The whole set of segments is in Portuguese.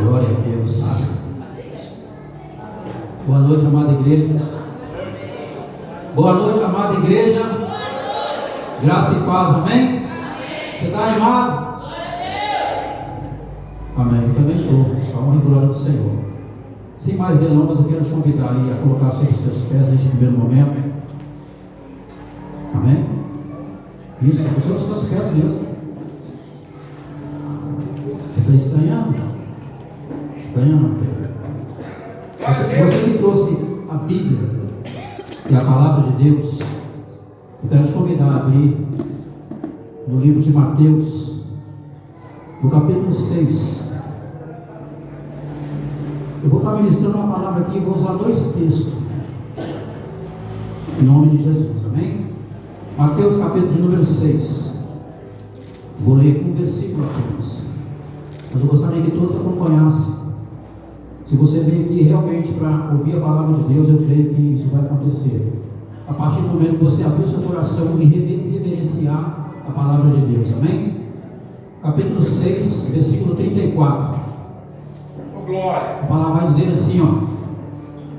Glória a Deus. Boa noite, amada igreja. Boa noite, amada igreja. Graça e paz, amém? Você está animado? Amém. Eu também estou. A honra e glória do Senhor. Sem mais delongas, eu quero te convidar aí a colocar sobre os teus pés neste primeiro momento. Amém? Isso, sobre os teus pés mesmo. Você está estranhando? Estranhando? Você que trouxe a Bíblia e a palavra de Deus, eu quero te convidar a abrir no livro de Mateus, no capítulo 6. Eu vou estar ministrando uma palavra aqui e vou usar dois textos, em nome de Jesus, amém? Mateus capítulo de número 6. Vou ler um versículo apenas, mas eu gostaria que todos acompanhassem. Se você veio aqui realmente para ouvir a palavra de Deus, eu creio que isso vai acontecer a partir do momento que você abrir o seu coração e reverenciar a palavra de Deus, amém? Capítulo 6, versículo 34. Glória. A palavra vai dizer assim, ó: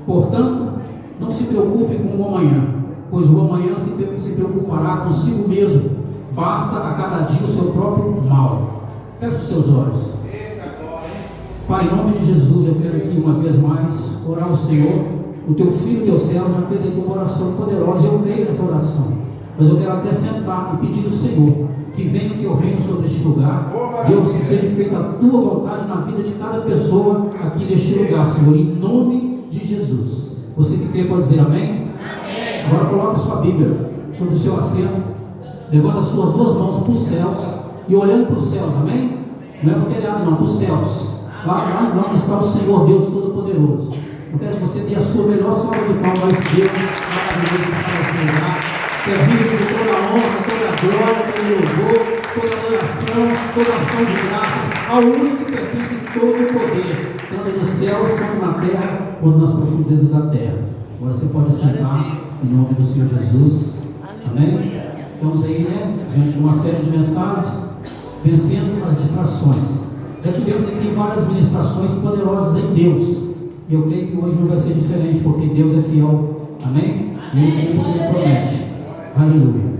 portanto, não se preocupe com o amanhã, pois o amanhã se preocupará consigo mesmo. Basta a cada dia o seu próprio mal. Feche os seus olhos. Pai, em nome de Jesus, eu quero aqui uma vez mais orar ao Senhor. O teu filho, teu servo, já fez aqui uma oração poderosa. Eu creio nessa oração, mas eu quero acrescentar e pedir ao Senhor que venha o teu reino sobre este lugar. Deus, que seja feita a tua vontade na vida de cada pessoa aqui neste lugar, Senhor, em nome de Jesus. Você que crê pode dizer amém? Amém. Agora coloca a sua Bíblia sobre o seu assento, levanta as suas duas mãos para os céus e olhando para os céus, amém? Não é para o telhado não, para os céus. Lá onde está o Senhor Deus Todo-Poderoso. Eu quero que você dê a sua melhor salva de palmas a Deus, maravilhoso que está nesse lugar. Que é digno de toda a honra, toda a glória, todo louvor, toda adoração, toda ação de graças ao único que pertence todo o poder, tanto nos céus como na terra, quanto nas profundezas da terra. Agora você pode sentar em nome do Senhor Jesus. Amém? Estamos aí, né? Diante de uma série de mensagens, vencendo as distrações. Já tivemos aqui várias ministrações poderosas em Deus, e eu creio que hoje não vai ser diferente, porque Deus é fiel, amém? E Ele cumpre o que Ele promete. Aleluia.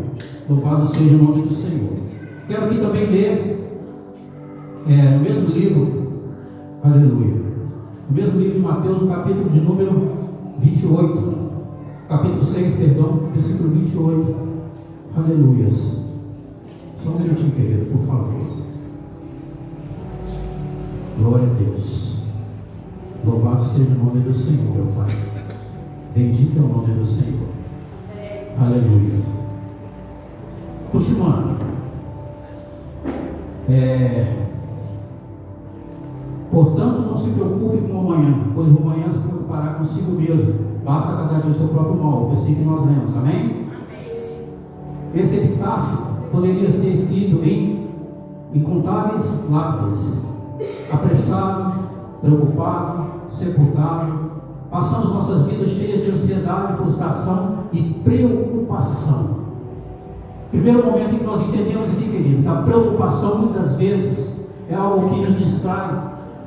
Louvado seja o nome do Senhor. Quero aqui também ler no mesmo livro, aleluia, no mesmo livro de Mateus, no capítulo de número 28, capítulo 6, perdão, versículo 28, aleluia. Só um minutinho, querido, por favor. Glória a Deus. Louvado seja o nome do Senhor, meu Pai. Bendito é o nome do Senhor. Aleluia. Continuando. Portanto, não se preocupe com o amanhã, pois o amanhã se preocupará consigo mesmo. Basta cada dia o seu próprio mal. O versículo que nós lemos, amém? Esse epitáfio poderia ser escrito em incontáveis lápides. Apressado, preocupado, sepultado, passamos nossas vidas cheias de ansiedade, frustração e preocupação. Primeiro momento em que nós entendemos aqui, querido, que a preocupação muitas vezes é algo que nos distrai,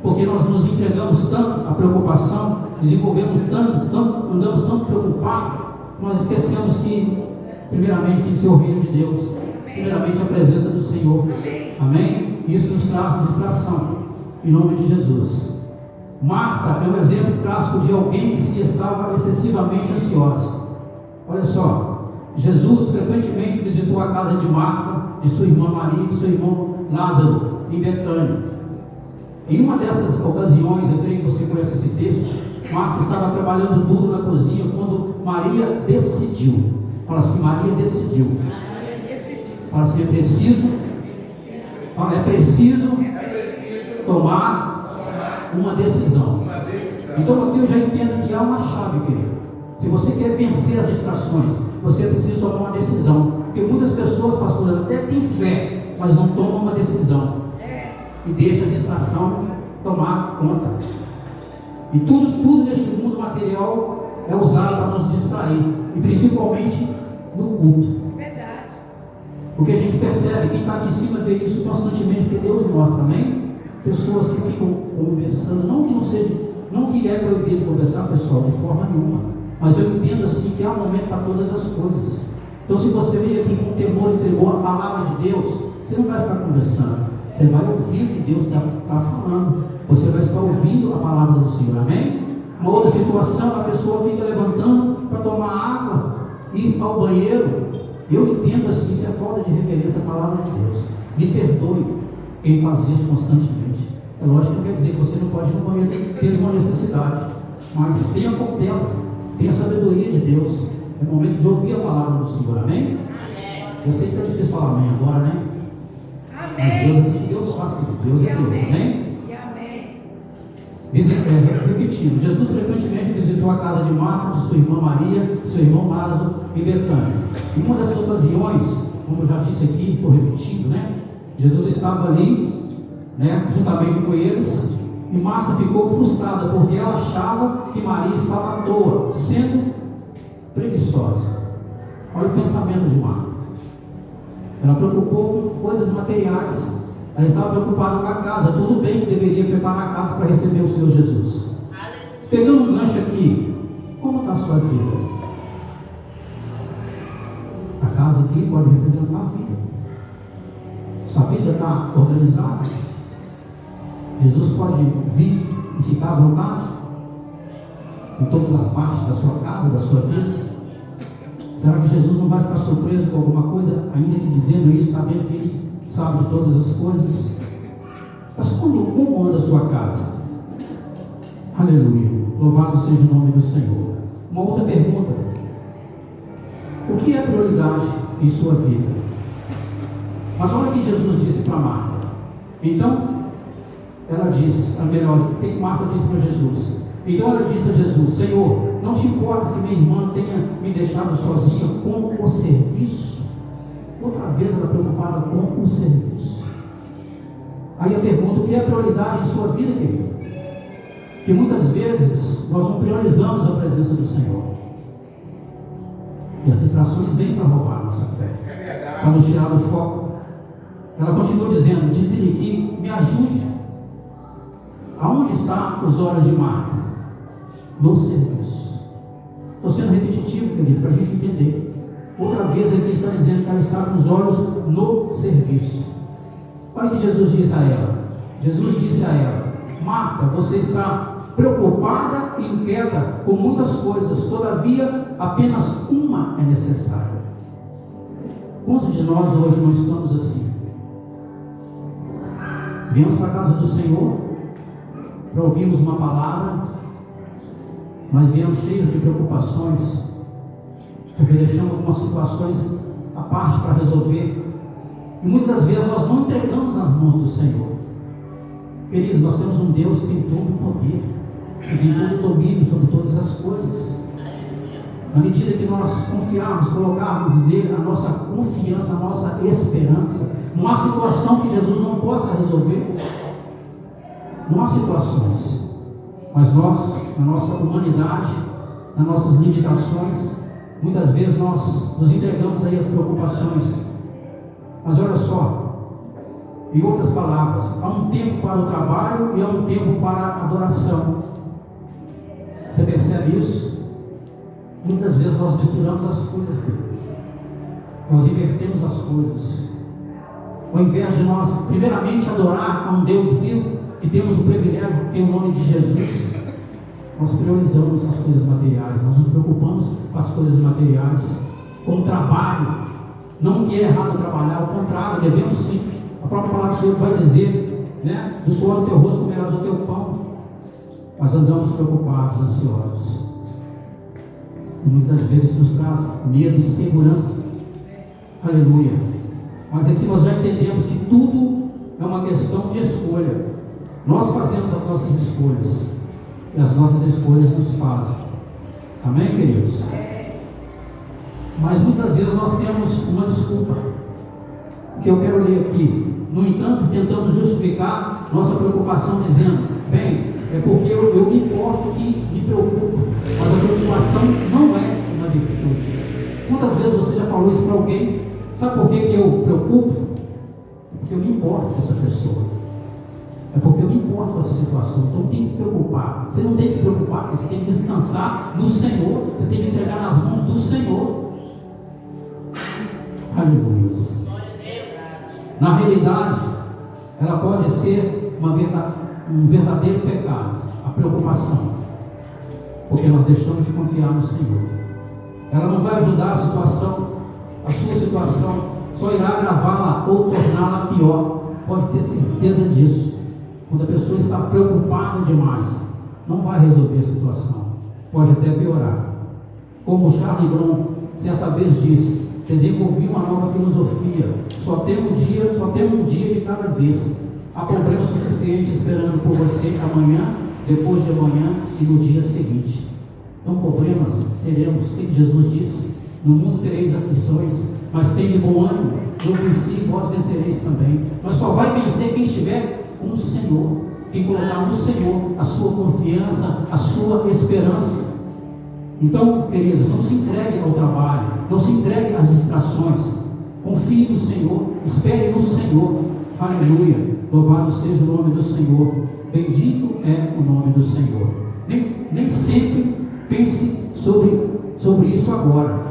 porque nós nos entregamos tanto à preocupação, desenvolvemos tanto, andamos tão preocupados, nós esquecemos que primeiramente tem que ser o reino de Deus, primeiramente a presença do Senhor, amém? Isso nos traz distração. Em nome de Jesus. Marta é um exemplo clássico de alguém que se estava excessivamente ansiosa. Olha só, Jesus frequentemente visitou a casa de Marta, de sua irmã Maria e de seu irmão Lázaro, em Betânia. Em uma dessas ocasiões, eu creio que você conhece esse texto, Marta estava trabalhando duro na cozinha quando Maria decidiu. Fala assim, Maria decidiu. Fala assim, é preciso tomar uma decisão. Então aqui eu já entendo que há uma chave, querido. Se você quer vencer as distrações, você precisa tomar uma decisão. Porque muitas pessoas, pastores, até têm fé, mas não tomam uma decisão. E deixam a distração tomar conta. E tudo neste mundo material é usado para nos distrair. E principalmente no culto. Verdade. Porque a gente percebe, quem está aqui em cima vê isso constantemente, porque Deus mostra, amém? pessoas que ficam conversando, não que é proibido conversar, pessoal, de forma nenhuma, mas eu entendo assim que há um momento para todas as coisas. Então, se você vem aqui com temor e tremor a palavra de Deus, você não vai ficar conversando, você vai ouvir o que Deus está falando, você vai estar ouvindo a palavra do Senhor, amém? Uma outra situação, a pessoa fica levantando para tomar água, ir ao banheiro. Eu entendo assim, isso é falta de reverência à palavra de Deus. Me perdoe quem faz isso constantemente. É lógico que não quer dizer que você não pode ir no banheiro ter uma necessidade, mas tenha cautela, tenha sabedoria de Deus. É momento de ouvir a palavra do Senhor, amém? Eu sei que é difícil falar amém agora, né? Mas Deus, assim, Deus faz tudo, Deus é Deus, amém? Repetindo, Jesus frequentemente visitou a casa de Marta, de sua irmã Maria, de seu irmão Lázaro em Betânia. Em uma das ocasiões, como eu já disse aqui, estou repetindo, né? Jesus estava ali, né, juntamente com eles, e Marta ficou frustrada porque ela achava que Maria estava à toa, sendo preguiçosa. Olha o pensamento de Marta. Ela preocupou com coisas materiais. Ela estava preocupada com a casa. Tudo bem que deveria preparar a casa para receber o Senhor Jesus. Pegando um gancho aqui, como está a sua vida? A casa aqui pode representar a vida. Sua vida está organizada? Jesus pode vir e ficar à vontade em todas as partes da sua casa, da sua vida? Será que Jesus não vai ficar surpreso com alguma coisa, ainda que dizendo isso, sabendo que Ele sabe de todas as coisas? Mas como anda a sua casa? Aleluia, louvado seja o nome do Senhor. Uma outra pergunta: o que é prioridade em sua vida? Mas olha o que Jesus disse para Marta. Então ela disse, o que Marta disse para Jesus? Então ela disse a Jesus: Senhor, não te importas que minha irmã tenha me deixado sozinha com o serviço? Outra vez ela preocupada com o serviço. Aí eu pergunto: o que é prioridade em sua vida, querido? Porque muitas vezes nós não priorizamos a presença do Senhor, e as distrações vêm para roubar a nossa fé, para nos tirar do foco. Ela continua dizendo: diz-lhe que me ajude. Aonde estão os olhos de Marta? No serviço. Estou sendo repetitivo, querido, para a gente entender. Outra vez aqui está dizendo que ela está com os olhos no serviço. Olha o que Jesus disse a ela. Jesus disse a ela: Marta, você está preocupada e inquieta com muitas coisas, todavia apenas uma é necessária. Quantos de nós hoje não estamos assim? Viemos para a casa do Senhor para ouvirmos uma palavra, mas viemos cheios de preocupações, porque deixamos algumas situações à parte para resolver, e muitas das vezes nós não entregamos nas mãos do Senhor. Queridos, nós temos um Deus que tem todo o poder, que tem todo o domínio sobre todas as coisas. À medida que nós confiarmos, colocarmos nele a nossa confiança, a nossa esperança, não há situação que Jesus não possa resolver. Não há situações, mas nós, na nossa humanidade, nas nossas limitações, muitas vezes nós nos entregamos aí às preocupações. Mas olha só, em outras palavras, há um tempo para o trabalho e há um tempo para a adoração. Você percebe isso? Muitas vezes nós misturamos as coisas, nós invertemos as coisas. Ao invés de nós, primeiramente, adorar a um Deus vivo, que temos o privilégio de ter o nome de Jesus, nós priorizamos as coisas materiais, nós nos preocupamos com as coisas materiais, com o trabalho. Não que é errado trabalhar, ao contrário, devemos sim. A própria palavra do Senhor vai dizer, né, do suor do teu rosto comerás o teu pão. Mas andamos preocupados, ansiosos, e muitas vezes nos traz medo e insegurança. Aleluia. Mas aqui nós já entendemos que tudo é uma questão de escolha. Nós fazemos as nossas escolhas, e as nossas escolhas nos fazem. Amém, queridos? Mas muitas vezes nós temos uma desculpa, que eu quero ler aqui. No entanto, tentamos justificar nossa preocupação dizendo: bem, é porque eu me importo e me preocupo. Mas a preocupação não é uma virtude. Quantas vezes você já falou isso para alguém? Sabe por que eu preocupo? Porque eu me importo com essa pessoa. É porque com essa situação, então tem que preocupar. Você não tem que preocupar, porque você tem que descansar no Senhor, você tem que entregar nas mãos do Senhor. Aleluia. Na realidade, ela pode ser um verdadeiro pecado, a preocupação, porque nós deixamos de confiar no Senhor. Ela não vai ajudar a sua situação, só irá agravá-la ou torná-la pior. Pode ter certeza disso. Quando a pessoa está preocupada demais, não vai resolver a situação, pode até piorar. Como Charles Brown certa vez disse, desenvolvi uma nova filosofia: só tem um dia de cada vez. Há problemas suficientes esperando por você amanhã, depois de amanhã e no dia seguinte. Então problemas teremos, o que Jesus disse: no mundo tereis aflições, mas tem de bom ânimo, eu venci e vós vencereis também. Mas só vai vencer quem estiver com o Senhor, quem colocar no Senhor a sua confiança, a sua esperança. Então, queridos, não se entregue ao trabalho, não se entregue às distrações, confie no Senhor, espere no Senhor. Aleluia, louvado seja o nome do Senhor, bendito é o nome do Senhor. Nem sempre pense sobre isso agora.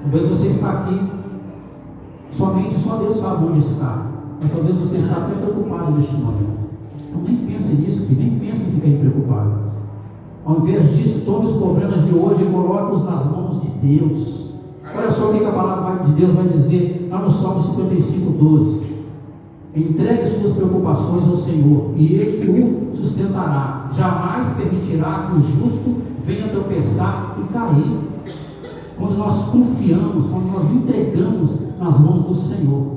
Talvez você está aqui, só Deus sabe onde está, mas talvez você está até preocupado neste momento. Então nem pense nisso, nem pense em ficar preocupado. Ao invés disso, tome os problemas de hoje e coloque-os nas mãos de Deus. Olha só o que a palavra de Deus vai dizer lá no Salmo 55:12. Entregue suas preocupações ao Senhor e Ele o sustentará. Jamais permitirá que o justo venha tropeçar e cair. Quando nós confiamos, quando nós entregamos nas mãos do Senhor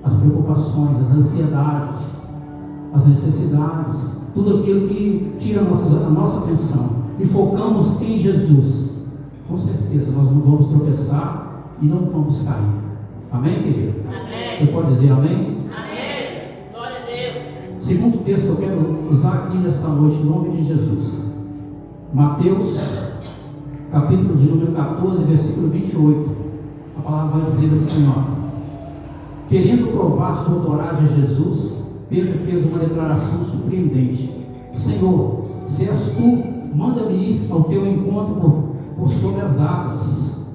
as preocupações, as ansiedades, as necessidades, tudo aquilo que tira a nossa atenção, e focamos em Jesus, com certeza nós não vamos tropeçar e não vamos cair. Amém, querido? Amém. Você pode dizer amém? Amém. Glória a Deus. Segundo texto que eu quero usar aqui nesta noite, em nome de Jesus, Mateus capítulo de número 14, versículo 28. A palavra vai dizer assim, querendo provar sua coragem a Jesus, Pedro fez uma declaração surpreendente: Senhor, se és tu, manda-me ir ao teu encontro por sobre as águas.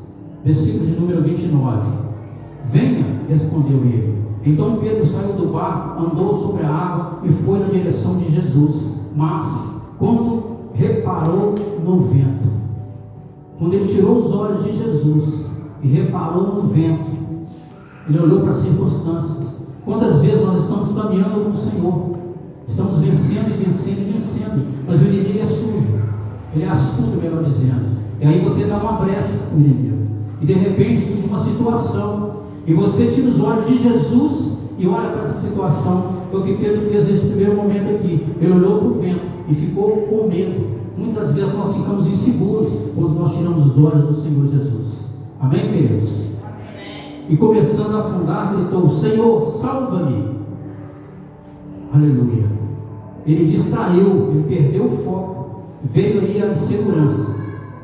Versículo de número 29. Venha, respondeu ele. Então Pedro saiu do barco, andou sobre a água e foi na direção de Jesus. Mas quando reparou no vento, quando ele tirou os olhos de Jesus e reparou no vento, ele olhou para as circunstâncias. Quantas vezes nós estamos caminhando com o Senhor, estamos vencendo e vencendo e vencendo, mas o inimigo é sujo, ele é astuto, melhor dizendo, e aí você dá uma brecha para o inimigo, e de repente surge uma situação, e você tira os olhos de Jesus e olha para essa situação. Foi o que Pedro fez nesse primeiro momento aqui. Ele olhou para o vento e ficou com medo. Muitas vezes nós ficamos inseguros quando nós tiramos os olhos do Senhor Jesus. Amém, queridos? Amém. E começando a afundar, gritou: Senhor, salva-me. Aleluia. Ele distraiu, ele perdeu o foco, veio aí a insegurança.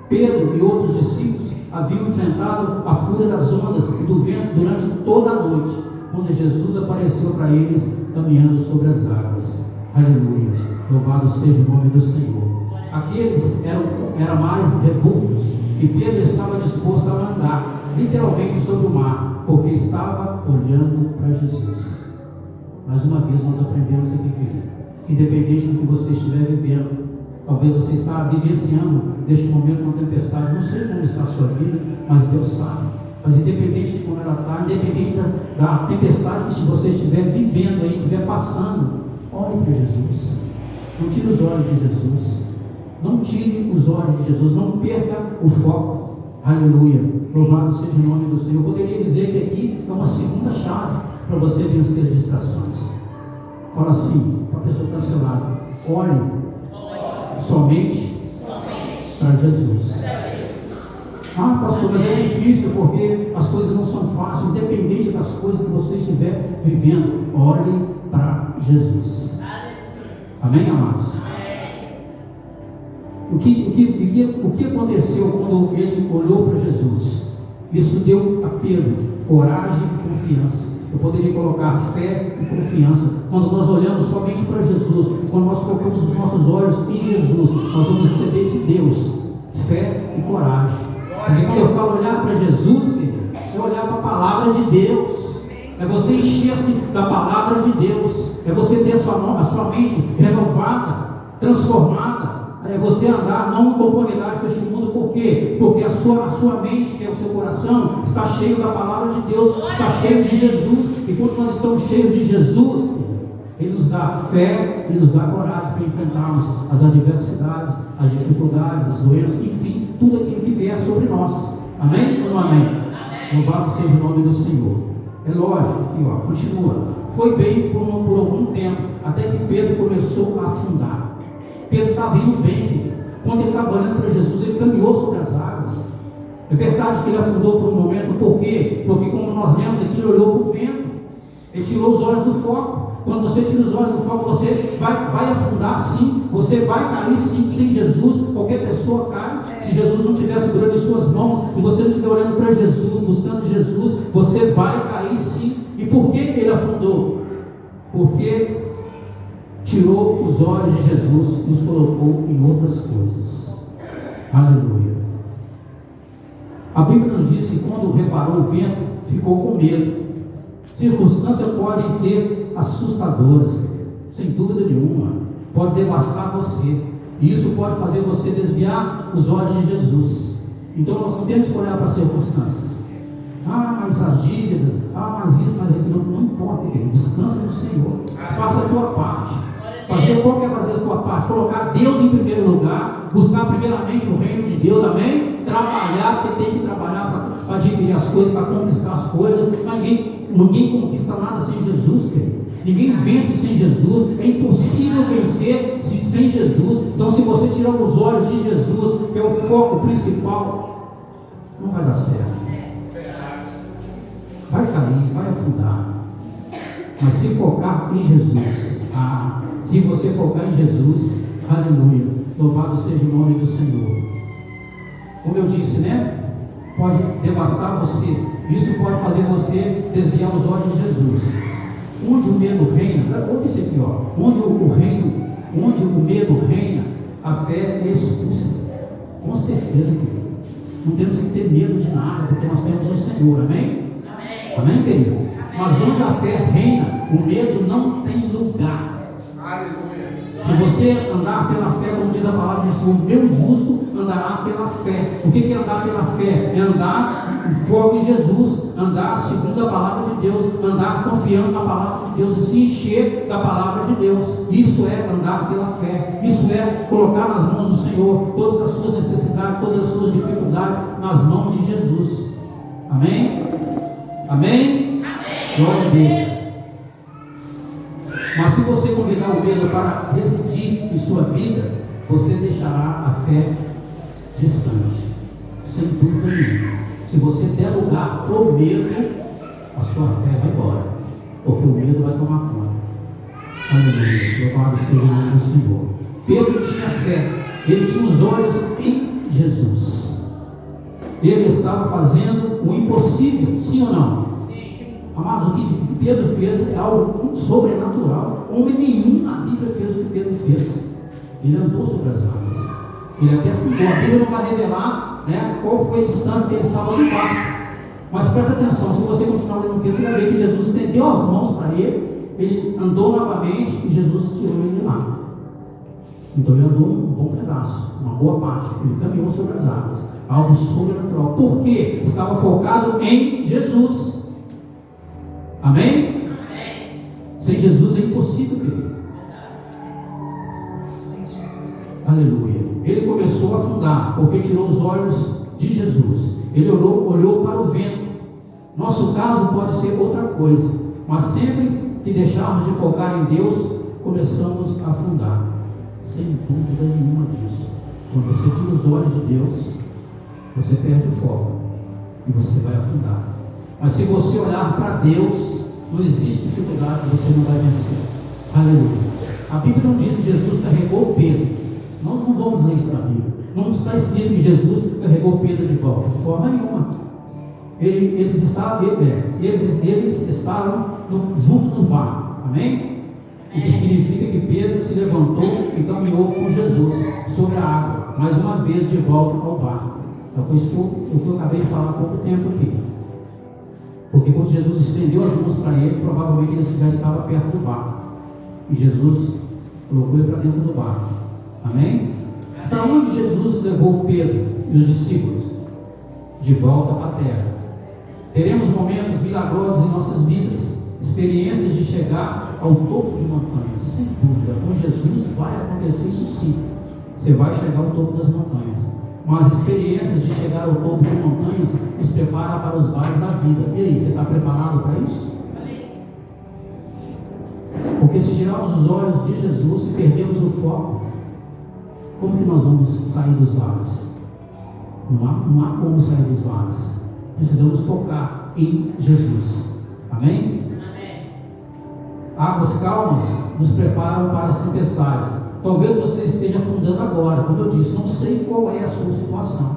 Pedro e outros discípulos haviam enfrentado a fúria das ondas e do vento durante toda a noite, quando Jesus apareceu para eles caminhando sobre as águas. Aleluia. Louvado seja o nome do Senhor. Aqueles eram mais revoltos, e Pedro estava disposto a andar literalmente sobre o mar, porque estava olhando para Jesus. Mais uma vez nós aprendemos aqui, querido, independente do que você estiver vivendo, talvez você está vivenciando neste momento uma tempestade, não sei como está a sua vida, mas Deus sabe. Mas independente de como ela está, independente da tempestade que você estiver vivendo aí, estiver passando, olhe para Jesus. Não tire os olhos de Jesus. Não tire os olhos de Jesus. Não perca o foco. Aleluia. Louvado seja o nome do Senhor. Eu poderia dizer que aqui é uma segunda chave para você vencer as distrações. Fala assim para a pessoa que está ao seu lado: olhe somente para Jesus. Ah, pastor, mas é difícil porque as coisas não são fáceis. Independente das coisas que você estiver vivendo, olhe para Jesus. Amém, amados? O que aconteceu quando ele olhou para Jesus? Isso deu a Pedro coragem e confiança. eu poderia colocar fé e confiança. Quando nós olhamos somente para Jesus, quando nós focamos os nossos olhos em Jesus, nós vamos receber de Deus fé e coragem. Porque quando eu falo olhar para Jesus, é olhar para a palavra de Deus. É você encher-se da palavra de Deus. É você ter a sua mente renovada, transformada. É você andar não em conformidade com este mundo. Por quê? Porque a sua mente, que é o seu coração, está cheio da palavra de Deus, está cheio de Jesus. E quando nós estamos cheios de Jesus, Ele nos dá fé e nos dá coragem para enfrentarmos as adversidades, as dificuldades, as doenças, enfim, tudo aquilo que vier sobre nós. Amém ou não amém? Louvado seja o nome do Senhor. É lógico que, continua. Foi bem por algum tempo, até que Pedro começou a afundar. Pedro estava indo bem, querido. Quando ele estava olhando para Jesus, ele caminhou sobre as águas. É verdade que ele afundou por um momento. Por quê? Porque, como nós lemos aqui, ele olhou para o vento. Ele tirou os olhos do foco. Quando você tira os olhos do foco, você vai afundar sim. Você vai cair sim. Sem Jesus, qualquer pessoa cai. Se Jesus não estiver segurando em suas mãos e você não estiver olhando para Jesus, buscando Jesus, você vai cair sim. E por que ele afundou? Porque tirou os olhos de Jesus e os colocou em outras coisas. Aleluia. A Bíblia nos diz que quando reparou o vento, ficou com medo. Circunstâncias podem ser assustadoras, sem dúvida nenhuma. Pode devastar você. E isso pode fazer você desviar os olhos de Jesus. Então nós não temos que olhar para as circunstâncias. Mas as dívidas, mas isso, mas aquilo, não importa, querido. Descansa no Senhor. Faça a tua parte. Qual é fazer a tua parte? Colocar Deus em primeiro lugar, buscar primeiramente o reino de Deus, amém? Trabalhar, porque tem que trabalhar para adquirir as coisas, para conquistar as coisas. Mas ninguém conquista nada sem Jesus, querido. Ninguém vence sem Jesus. É impossível vencer sem Jesus. Então, se você tirar os olhos de Jesus, que é o foco principal, não vai dar certo. Vai cair, vai afundar. Mas se focar em Jesus, se você focar em Jesus, aleluia, louvado seja o nome do Senhor. Como eu disse, pode devastar você. Isso pode fazer você desviar os olhos de Jesus. Onde o medo reina, ouve isso aqui, onde o medo reina, a fé é expulsa. Com certeza, querido. Não temos que ter medo de nada, porque nós temos o Senhor, amém? Amém, querido? Mas onde a fé reina, o medo não tem lugar. Se você andar pela fé, como diz a palavra de Deus, o meu justo andará pela fé. O que é andar pela fé? É andar em foco em Jesus, andar segundo a palavra de Deus, andar confiando na palavra de Deus e se encher da palavra de Deus. Isso é andar pela fé. Isso é colocar nas mãos do Senhor todas as suas necessidades, todas as suas dificuldades nas mãos de Jesus. Amém? Amém? Glória a Deus. Mas se você convidar o medo para residir em sua vida, você deixará a fé distante, sem dúvida nenhuma. Se você der lugar para o medo, a sua fé vai embora, porque o medo vai tomar conta. Aleluia, louvado seja o nome do Senhor. Pedro tinha fé, ele tinha os olhos em Jesus. Ele estava fazendo o impossível, sim ou não? Amados, o que Pedro fez é algo sobrenatural. Homem nenhum na Bíblia fez o que Pedro fez. Ele andou sobre as águas. Ele até afundou. A Bíblia não vai revelar qual foi a distância que ele estava do barco. Mas presta atenção, se você continuar lendo o texto, você vai ver que Jesus estendeu as mãos para ele. Ele andou novamente e Jesus tirou ele de lá. Então ele andou um bom pedaço, uma boa parte. Ele caminhou sobre as águas. Algo sobrenatural. Por quê? Estava focado em Jesus. Amém? Amém? Sem Jesus é impossível, querido. Aleluia. Ele começou a afundar, porque tirou os olhos de Jesus. Ele olhou para o vento. Nosso caso pode ser outra coisa, mas sempre que deixarmos de focar em Deus, começamos a afundar. Sem dúvida nenhuma disso. Quando você tira os olhos de Deus, você perde o foco e você vai afundar. Mas se você olhar para Deus, não existe dificuldade que você não vai vencer. Aleluia. A Bíblia não diz que Jesus carregou Pedro. Nós não vamos ler isso na Bíblia. Não está escrito que Jesus carregou Pedro de volta, de forma nenhuma. eles estavam junto no barco, amém? O que significa que Pedro se levantou e caminhou com Jesus sobre a água, mais uma vez de volta ao barco. É o que eu acabei de falar há pouco tempo aqui. Porque quando Jesus estendeu as mãos para ele, provavelmente ele já estava perto do barco. E Jesus colocou ele para dentro do barco. Amém? Para onde Jesus levou Pedro e os discípulos? De volta para a terra. Teremos momentos milagrosos em nossas vidas, experiências de chegar ao topo de montanhas, sem dúvida. Com Jesus vai acontecer isso sim. Você vai chegar ao topo das montanhas. Mas experiências de chegar ao topo de montanhas nos prepara para os vales da vida. E aí, você está preparado para isso? Porque se tirarmos os olhos de Jesus, se perdermos o foco, como que nós vamos sair dos vales? Não há como sair dos vales. Precisamos focar em Jesus. Amém? Amém. Águas calmas nos preparam para as tempestades. Talvez você esteja afundando agora. Como eu disse, não sei qual é a sua situação,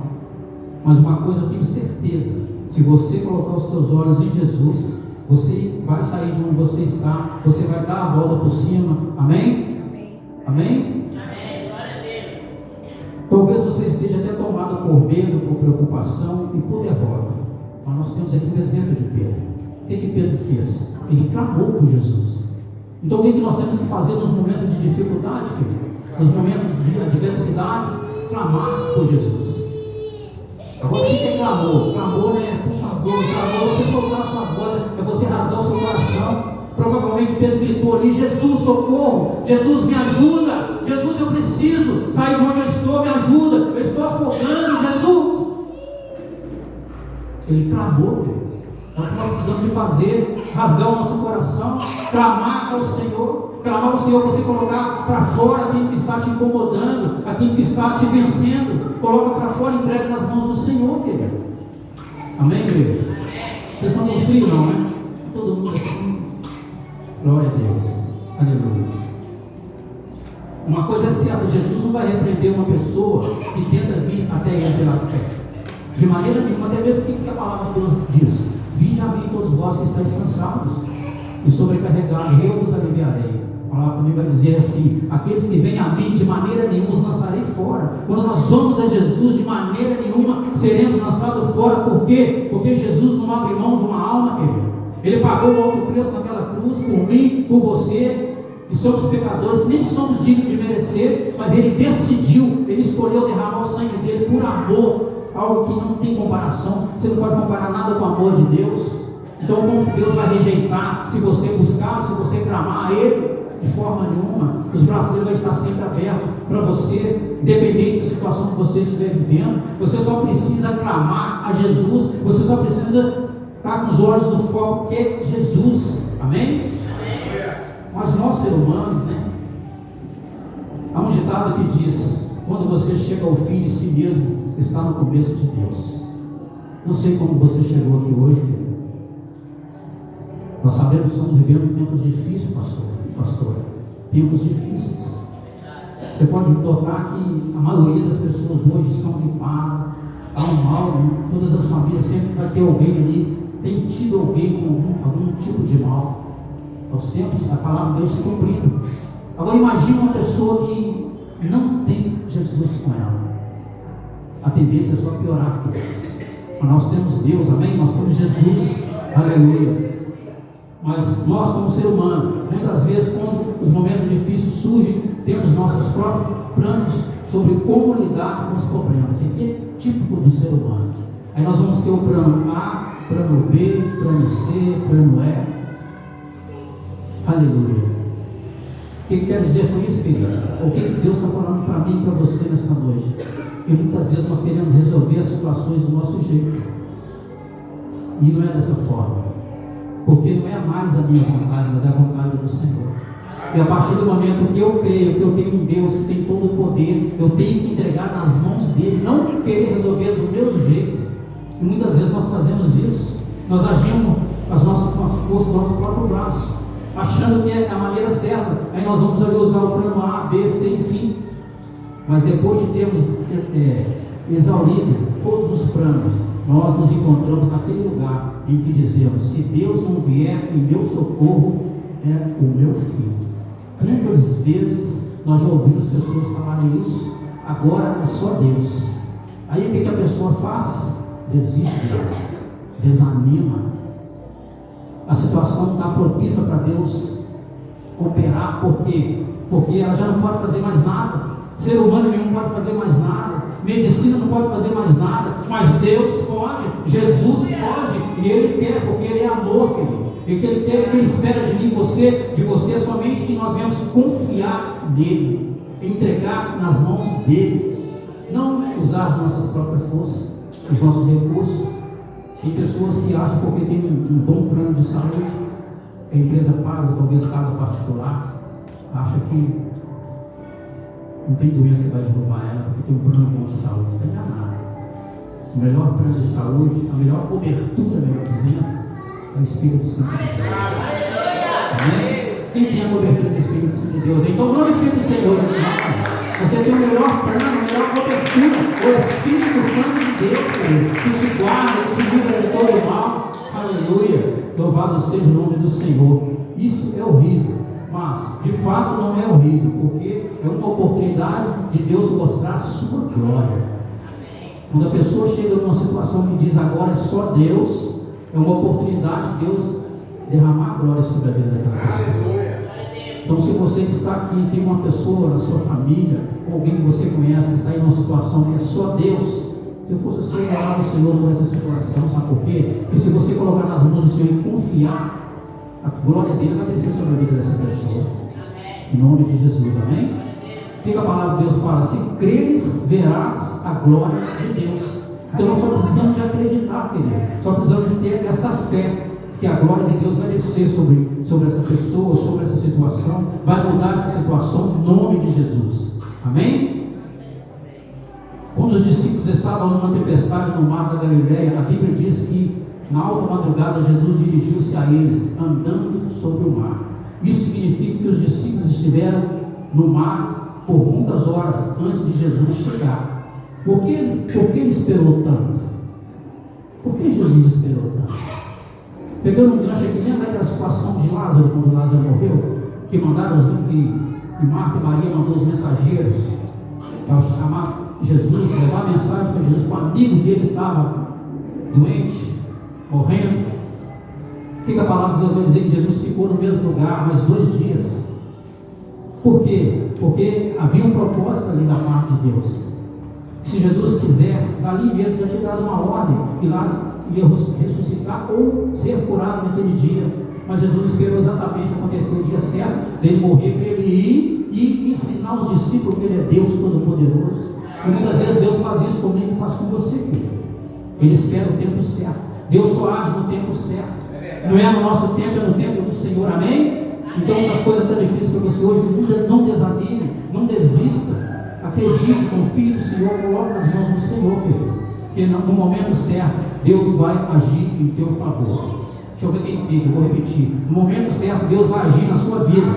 mas uma coisa eu tenho certeza: se você colocar os seus olhos em Jesus, você vai sair de onde você está, você vai dar a volta por cima. Amém? Amém? Amém? Amém. Glória a Deus. Talvez você esteja até tomado por medo, por preocupação e por derrota. Mas nós temos aqui um exemplo de Pedro. O que Pedro fez? Ele clamou por Jesus. Então o que nós temos que fazer nos momentos de dificuldade, querido? Nos momentos de adversidade? Clamar por Jesus. Agora o que é clamor? Clamor é, por favor, clamor, você soltar a sua voz, é você rasgar o seu coração. Provavelmente Pedro gritou ali: Jesus, socorro, Jesus, me ajuda, Jesus, eu preciso sair de onde eu estou, me ajuda, eu estou afogando, Jesus. Ele clamou, querido. É o que nós precisamos de fazer: rasgar o nosso coração, clamar ao Senhor. Clamar ao Senhor, você colocar para fora aquilo que está te incomodando, aquilo que está te vencendo. Coloca para fora e entrega nas mãos do Senhor, querido. Amém, igreja? Vocês estão com frio, não, né? Todo mundo assim. Glória a Deus. Aleluia. Uma coisa é certa: Jesus não vai repreender uma pessoa que tenta vir até Ele pela fé. De maneira nenhuma, até mesmo que a palavra de Deus diz: vinde a mim todos vós que estáis cansados e sobrecarregados, eu vos aliviarei. A palavra também vai dizer assim: aqueles que vêm a mim, de maneira nenhuma os lançarei fora. Quando nós vamos a Jesus, de maneira nenhuma seremos lançados fora. Por quê? Porque Jesus não abre mão de uma alma, querido. Ele pagou o alto preço naquela cruz por mim, por você, que somos pecadores, que nem somos dignos de merecer, mas Ele decidiu, Ele escolheu derramar o sangue dele por amor, algo que não tem comparação. Você não pode comparar nada com o amor de Deus. Então como Deus vai rejeitar se você buscar, se você clamar a Ele? De forma nenhuma. Os braços dele vai estar sempre abertos para você, independente da situação que você estiver vivendo. Você só precisa clamar a Jesus, você só precisa estar com os olhos no foco que é Jesus. Amém? Mas nós, seres humanos, né? Há um ditado que diz: quando você chega ao fim de si mesmo, está no começo de Deus. Não sei como você chegou aqui hoje, querido. Nós sabemos que estamos vivendo tempos difíceis, pastor, tempos difíceis. Você pode notar que a maioria das pessoas hoje estão gripadas, há um mal, todas as famílias sempre vai ter alguém ali, tem tido alguém com algum tipo de mal. Aos tempos, a palavra de Deus se cumprindo. Agora imagine uma pessoa que não tem Jesus com ela. A tendência é só piorar. Mas nós temos Deus, amém? Nós temos Jesus, aleluia. Mas nós, como ser humano, muitas vezes, quando os momentos difíceis surgem, temos nossos próprios planos sobre como lidar com os problemas. Isso aqui é típico do ser humano. Aí nós vamos ter o plano A, plano B, plano C, plano E. Aleluia. O que quer dizer com isso, querido? O que Deus está falando para mim e para você nesta noite? Que muitas vezes nós queremos resolver as situações do nosso jeito. E não é dessa forma. Porque não é mais a minha vontade, mas é a vontade do Senhor. E a partir do momento que eu creio que eu tenho um Deus que tem todo o poder, eu tenho que entregar nas mãos dele, não querer resolver do meu jeito. E muitas vezes nós fazemos isso. Nós agimos com as forças do nosso próprio braço, achando que é a maneira certa. Aí nós vamos ali usar o plano A, B, C, enfim. Mas depois de termos exaurido todos os planos, nós nos encontramos naquele lugar em que dizemos: se Deus não vier em meu socorro, é o meu fim. Quantas vezes nós já ouvimos pessoas falarem isso? Agora é só Deus. Aí o que a pessoa faz? Desiste delas, desanima. A situação não está propícia para Deus operar. Por quê? Porque ela já não pode fazer mais nada. Ser humano nenhum pode fazer mais nada. Medicina não pode fazer mais nada. Mas Deus pode, Jesus pode, e Ele quer, porque Ele é amor, querido. E que Ele quer, que Ele espera de mim, de você somente que nós venhamos confiar nele, entregar nas mãos dele, não usar as nossas próprias forças, os nossos recursos. Tem pessoas que acham, porque tem um bom plano de saúde, a empresa paga, talvez paga particular, acha que não tem doença que vai derrubar ela, porque tem um plano bom de saúde. Está enganado. O melhor plano de saúde, a melhor cobertura, melhor dizendo, é o Espírito Santo de Deus. Amém? Quem tem a cobertura do Espírito Santo de Deus? Então glorifique o Senhor. Você tem o melhor plano, a melhor cobertura, o Espírito Santo de Deus, que te guarda, que te livra de todo mal. Aleluia. Louvado seja o nome do Senhor. Isso é horrível, mas de fato não é horrível, porque é uma oportunidade de Deus mostrar a sua glória. Quando a pessoa chega numa situação que diz agora é só Deus, é uma oportunidade de Deus derramar a glória sobre a vida daquela pessoa. Então, se você que está aqui, tem uma pessoa na sua família, ou alguém que você conhece, que está em uma situação que é só Deus, se fosse o Senhor, orar ao Senhor por essa situação, sabe por quê? Porque se você colocar nas mãos do Senhor e confiar, a glória dele vai descer sobre a vida dessa pessoa. Em nome de Jesus, amém? O que a palavra de Deus fala? Se creres, verás a glória de Deus. Então nós só precisamos de acreditar, querido. Só precisamos de ter essa fé, que a glória de Deus vai descer sobre essa pessoa, sobre essa situação, vai mudar essa situação em nome de Jesus. Amém? Quando os discípulos estavam numa tempestade no mar da Galileia, a Bíblia diz que na alta madrugada Jesus dirigiu-se a eles, andando sobre o mar. Isso significa que os discípulos estiveram no mar por muitas horas antes de Jesus chegar. Por que ele esperou tanto? Por que Jesus esperou tanto? Pegando um gancho aqui, lembra daquela situação de Lázaro, quando Lázaro morreu? Que Marta e Maria mandou os mensageiros para chamar Jesus, levar a mensagem para Jesus, que o amigo dele estava doente, morrendo. O que a palavra de Deus vai dizer? Que Jesus ficou no mesmo lugar mais 2 dias. Por quê? Porque havia um propósito ali da parte de Deus. Se Jesus quisesse, dali mesmo já tinha dado uma ordem, e Lázaro ia ressuscitar ou ser curado naquele dia. Mas Jesus esperou exatamente acontecer o dia certo dele morrer, para ele ir e ensinar os discípulos que ele é Deus Todo-Poderoso. E muitas vezes Deus faz isso comigo e faz com você, querido. Ele espera o tempo certo. Deus só age no tempo certo. Não é no nosso tempo, é no tempo do Senhor. Amém? Então essas coisas estão difíceis para você hoje. Não desanime, não desista. Acredite, confie no Senhor, coloque nas mãos do Senhor, querido. Porque no momento certo, Deus vai agir em teu favor. Deixa eu ver quem comigo, eu vou repetir. No momento certo, Deus vai agir na sua vida.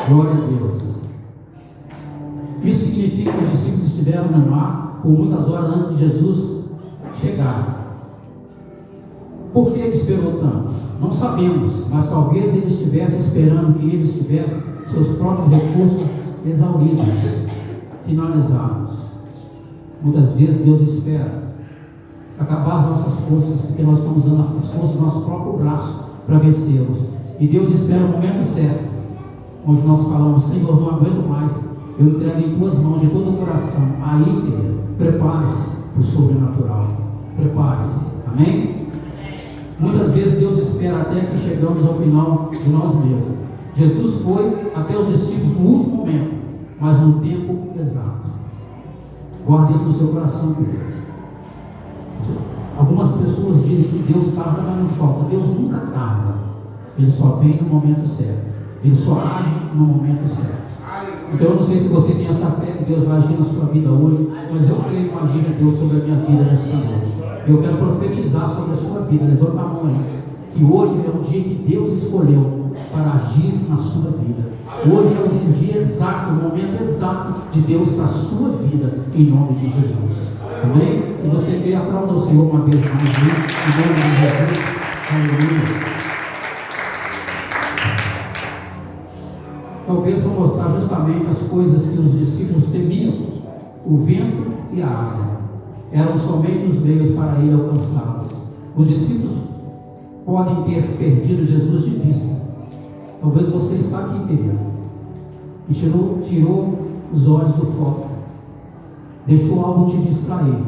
Glória a Deus. Isso significa que os discípulos estiveram no mar por muitas horas antes de Jesus chegar. Por que ele esperou tanto? Não sabemos, mas talvez ele estivesse esperando que eles tivessem seus próprios recursos exauridos, finalizados. Muitas vezes Deus espera acabar as nossas forças, porque nós estamos usando as forças do nosso próprio braço para vencê-los. E Deus espera o momento certo, onde nós falamos: Senhor, não aguento mais, eu entrego em tuas mãos de todo o coração. Aí, querido, prepare-se para o sobrenatural. Prepare-se. Amém? Muitas vezes Deus espera até que chegamos ao final de nós mesmos. Jesus foi até os discípulos no último momento, mas no tempo exato. Guarde isso no seu coração, querido. Algumas pessoas dizem que Deus tarda, mas não falta. Deus nunca tarda. Ele só vem no momento certo. Ele só age no momento certo. Então eu não sei se você tem essa fé que Deus vai agir na sua vida hoje, mas eu creio no agir de Deus sobre a minha vida nesta noite. Eu quero profetizar sobre a sua vida. Levanta a mão aí. Que hoje é um dia que Deus escolheu para agir na sua vida. Hoje é o dia exato, o momento exato de Deus para a sua vida, em nome de Jesus. Amém? Se você quer, aplauda o Senhor uma vez mais, viu? Em nome de Jesus. Aleluia. Talvez para mostrar justamente as coisas que os discípulos temiam, o vento e a água eram somente os meios para ele alcançá-los. Os discípulos podem ter perdido Jesus de vista. Talvez você está aqui, querido, e tirou os olhos do foco, deixou algo te distrair,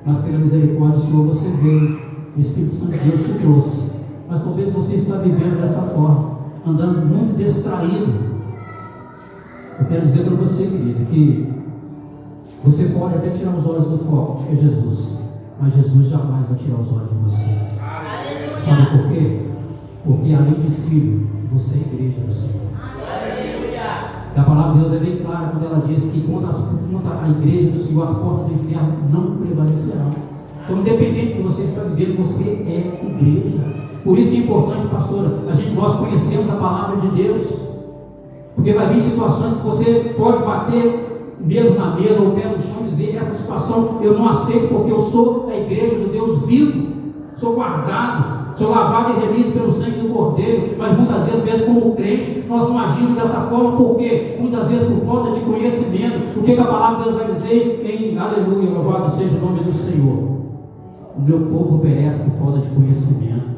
mas pela misericórdia do Senhor você veio, o Espírito Santo de Deus te trouxe, mas talvez você está vivendo dessa forma, andando muito distraído. Eu quero dizer para você, querido, que você pode até tirar os olhos do foco, que é Jesus, mas Jesus jamais vai tirar os olhos de você. Aleluia. Sabe por quê? Porque além de filho, você é a igreja do Senhor. Aleluia. E a palavra de Deus é bem clara quando ela diz que contra a igreja do Senhor, as portas do inferno não prevalecerão. Então, independente do que você está vivendo, você é igreja. Por isso que é importante, pastora, nós conhecemos a palavra de Deus. Porque vai vir situações que você pode bater mesmo na mesa ou pé no chão e dizer: essa situação eu não aceito, porque eu sou a igreja do Deus vivo, sou guardado, sou lavado e remido pelo sangue do Cordeiro. Mas muitas vezes, mesmo como crente, nós não agimos dessa forma, porque muitas vezes por falta de conhecimento. O que a palavra de Deus vai dizer em Aleluia, louvado seja o nome do Senhor? O meu povo perece por falta de conhecimento.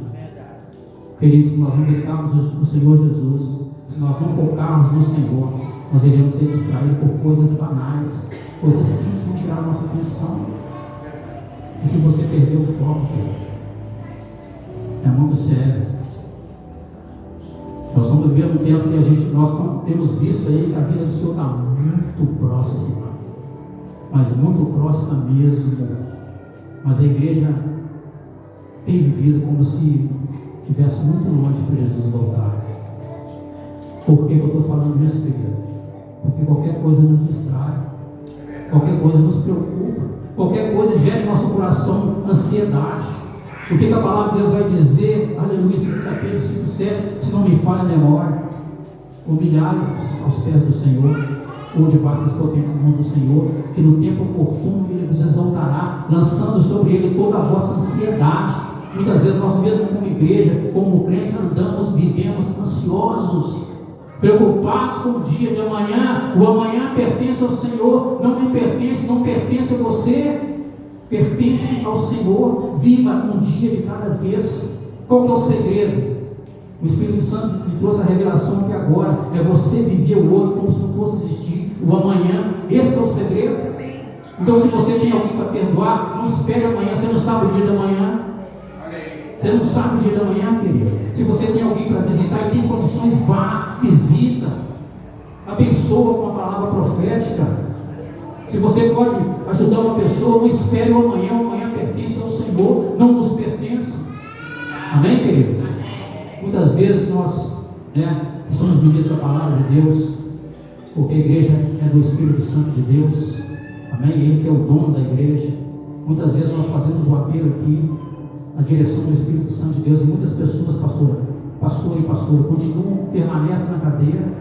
Queridos, se nós não buscarmos o Senhor Jesus, se nós não focarmos no Senhor, nós iremos ser distraídos por coisas banais, coisas simples que vão tirar a nossa atenção. E se você perder o foco, é muito sério. Nós estamos vivendo um tempo que nós temos visto aí que a vida do Senhor está muito próxima, mas muito próxima mesmo. Mas a igreja tem vivido como se estivesse muito longe para Jesus voltar. Por que eu estou falando isso, querido? Porque qualquer coisa nos distrai, qualquer coisa nos preocupa, qualquer coisa gera em nosso coração ansiedade. O que a palavra de Deus vai dizer? Aleluia, 2 Pedro 5,7, se não me falha a memória: humilhai-vos aos pés do Senhor, ou debaixo das potentes mãos do Senhor, que no tempo oportuno Ele vos exaltará, lançando sobre Ele toda a vossa ansiedade. Muitas vezes nós mesmos como igreja, como crentes, vivemos ansiosos, preocupados com o dia de amanhã. O amanhã pertence ao Senhor, não me pertence, não pertence a você, pertence ao Senhor. Viva um dia de cada vez. Qual que é o segredo? O Espírito Santo lhe trouxe a revelação que agora é você viver o hoje como se não fosse existir o amanhã. Esse é o segredo. Então, se você tem alguém para perdoar, não espere amanhã. Você não sabe o dia de amanhã. Você não sabe o dia da manhã, querido. Se você tem alguém para visitar e tem condições, vá, visita, abençoa com a palavra profética. Se você pode ajudar uma pessoa, não espere o amanhã pertence ao Senhor, não nos pertence. Amém, queridos? Muitas vezes nós somos ministros da palavra de Deus, porque a igreja é do Espírito Santo de Deus. Amém? Ele que é o dono da igreja. Muitas vezes nós fazemos o apelo aqui na direção do Espírito Santo de Deus, e muitas pessoas, pastor e pastora, continuam, permanecem na cadeira,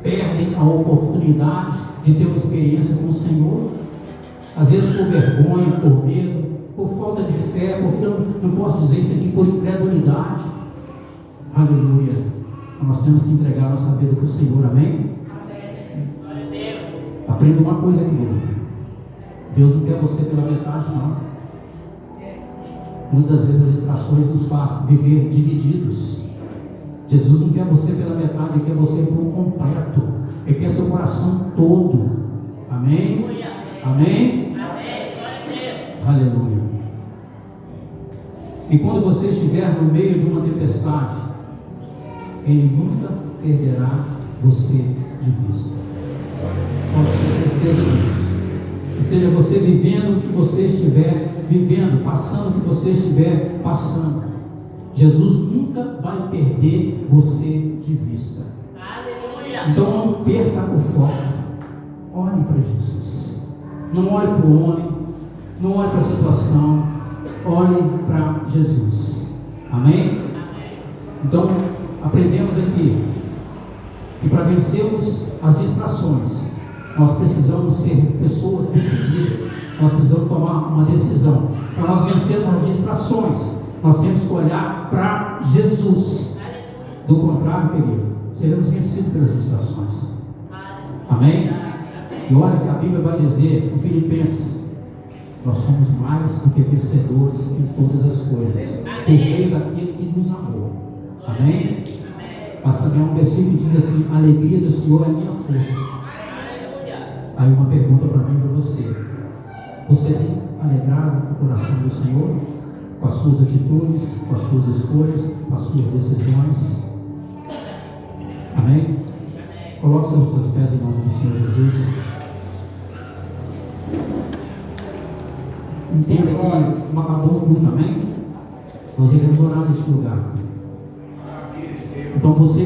perdem a oportunidade de ter uma experiência com o Senhor, às vezes por vergonha, por medo, por falta de fé, porque não posso dizer isso aqui, por incredulidade. Aleluia. Nós temos que entregar a nossa vida para o Senhor, amém? Glória a Deus. Aprenda uma coisa, querido: Deus não quer você pela metade, não. Muitas vezes as distrações nos fazem viver divididos. Jesus não quer você pela metade, Ele quer você por completo. Ele quer seu coração todo. Amém? Amém? Amém. Glória a Deus. Aleluia. E quando você estiver no meio de uma tempestade, Ele nunca perderá você de vista. Pode ter certeza disso. Esteja você vivendo o que você estiver vivendo, passando o que você estiver passando, Jesus nunca vai perder você de vista. Aleluia. Então não perca o foco. Olhe para Jesus. Não olhe para o homem, não olhe para a situação, olhe para Jesus. Amém? Amém. Então aprendemos aqui que para vencermos as distrações, nós precisamos ser pessoas decididas nós precisamos tomar uma decisão. Para nós vencermos as distrações, nós temos que olhar para Jesus. Do contrário, querido, seremos vencidos pelas distrações. Amém? E olha que a Bíblia vai dizer em Filipenses: nós somos mais do que vencedores em todas as coisas, por meio daquele que nos amou. Amém? Mas também há um versículo que diz assim: a alegria do Senhor é a minha força. Aí uma pergunta para mim e para você: você tem alegrado o coração do Senhor com as suas atitudes, com as suas escolhas, com as suas decisões? Amém? Coloque seus teus pés em nome do Senhor Jesus. Entenda que não acabou tudo, amém? Nós iremos orar neste lugar. Então você